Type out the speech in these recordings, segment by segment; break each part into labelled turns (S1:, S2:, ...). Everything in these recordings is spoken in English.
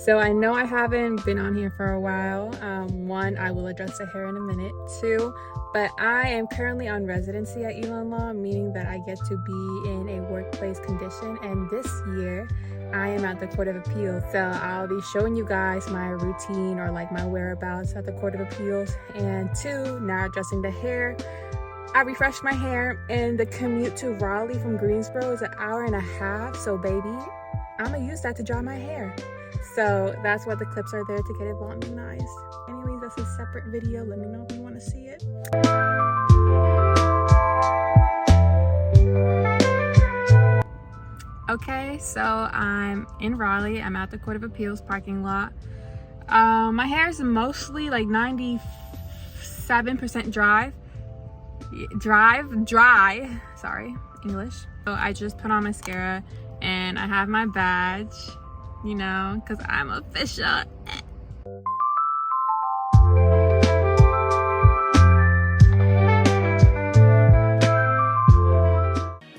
S1: So I know I haven't been on here for a while. One, I will address the hair in a minute. Two, but I am currently on residency at Elon Law, meaning that I get to be in a workplace condition. And this year, I am at the Court of Appeals. So I'll be showing you guys my routine or like my whereabouts at the Court of Appeals. And two, now addressing the hair. I refreshed my hair, and the commute to Raleigh from Greensboro is an hour and a half. So baby, I'm gonna use that to dry my hair. So that's what the clips are there, to get it volumized. Anyways, that's a separate video. Let me know if you want to see it. Okay, so I'm in Raleigh. I'm at the Court of Appeals parking lot. My hair is mostly like 97% dry. Sorry, English. So I just put on mascara and I have my badge, you know, because I'm official.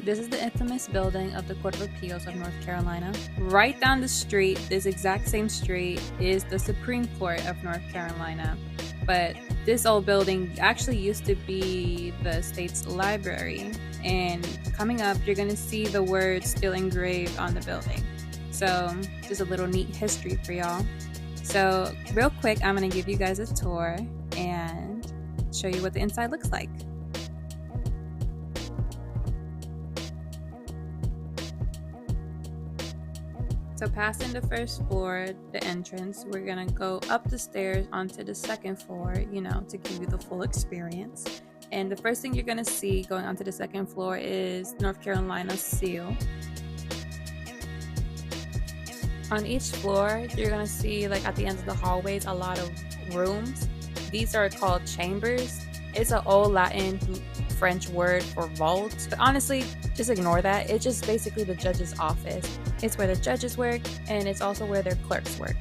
S1: This is the infamous building of the Court of Appeals of North Carolina. Right down the street, this exact same street, is the Supreme Court of North Carolina. But this old building actually used to be the state's library. And coming up, you're going to see the words still engraved on the building. So just a little neat history for y'all. So real quick, I'm going to give you guys a tour and show you what the inside looks like. So passing the first floor, the entrance, we're gonna go up the stairs onto the second floor, you know, to give you the full experience. And the first thing you're gonna see going onto the second floor is North Carolina's seal. On each floor, you're gonna see, like at the end of the hallways, a lot of rooms. These are called chambers. It's an old Latin French word for vault, but honestly, just ignore that. It's just basically the judge's office. It's where the judges work, and it's also where their clerks work.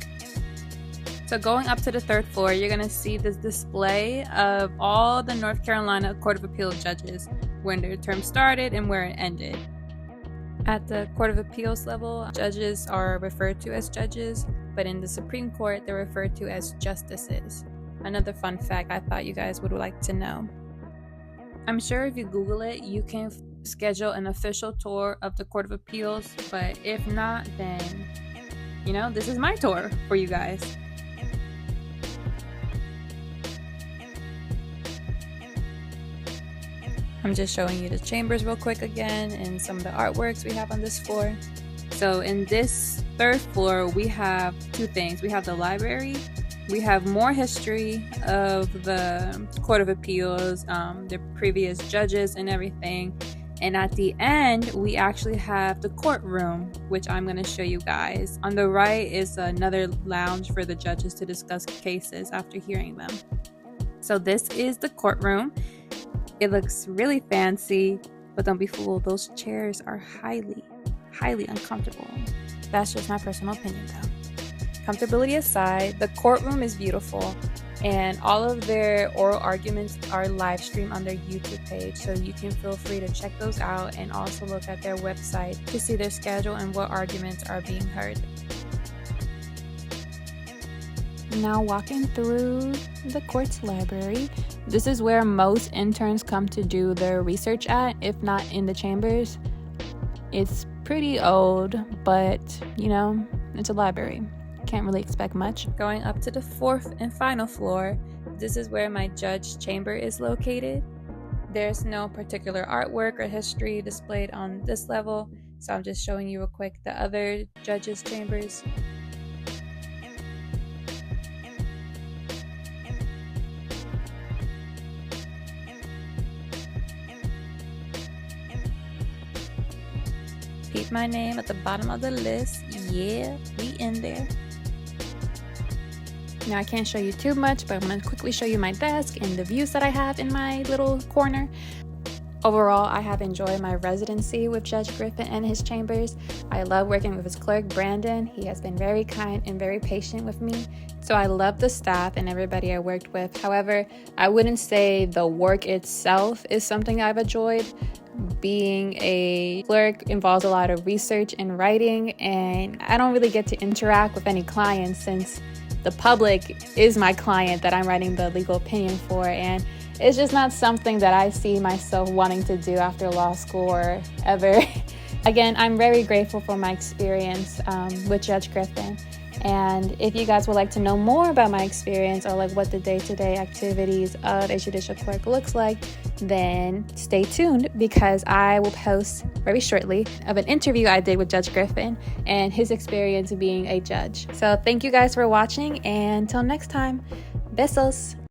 S1: So going up to the third floor, you're gonna see this display of all the North Carolina Court of Appeals judges, when their term started and where it ended. At the Court of Appeals level, judges are referred to as judges, but in the Supreme Court, they're referred to as justices. Another fun fact I thought you guys would like to know. I'm sure if you Google it, you can schedule an official tour of the Court of Appeals, but if not, then, you know, this is my tour for you guys. I'm just showing you the chambers real quick again and some of the artworks we have on this floor. So in this third floor, we have two things. We have the library. We have more history of the Court of Appeals, the previous judges and everything. And at the end, we actually have the courtroom, which I'm going to show you guys. On the right is another lounge for the judges to discuss cases after hearing them. So this is the courtroom. It looks really fancy, but don't be fooled. Those chairs are highly uncomfortable. That's just my personal opinion though. Comfortability aside, the courtroom is beautiful, and all of their oral arguments are live streamed on their YouTube page, so you can feel free to check those out and also look at their website to see their schedule and what arguments are being heard. Now walking through the court's library, this is where most interns come to do their research at, if not in the chambers. It's pretty old, but you know, it's a library. Can't really expect much. Going up to the fourth and final floor, this is where my judge chamber is located. There's no particular artwork or history displayed on this level, so I'm just showing you real quick the other judges' chambers. Keep my name at the bottom of the list. Yeah, we in there. Now I can't show you too much, but I'm going to quickly show you my desk and the views that I have in my little corner. Overall, I have enjoyed my residency with Judge Griffin and his chambers. I love working with his clerk, Brandon. He has been very kind and very patient with me. So I love the staff and everybody I worked with. However, I wouldn't say the work itself is something I've enjoyed. being a clerk involves a lot of research and writing, and I don't really get to interact with any clients since the public is my client that I'm writing the legal opinion for, and it's just not something that I see myself wanting to do after law school or ever. Again, I'm very grateful for my experience with Judge Griffin. And if you guys would like to know more about my experience or like what the day-to-day activities of a judicial clerk looks like, then stay tuned because I will post very shortly of an interview I did with Judge Griffin and his experience being a judge. So thank you guys for watching, and until next time, besos.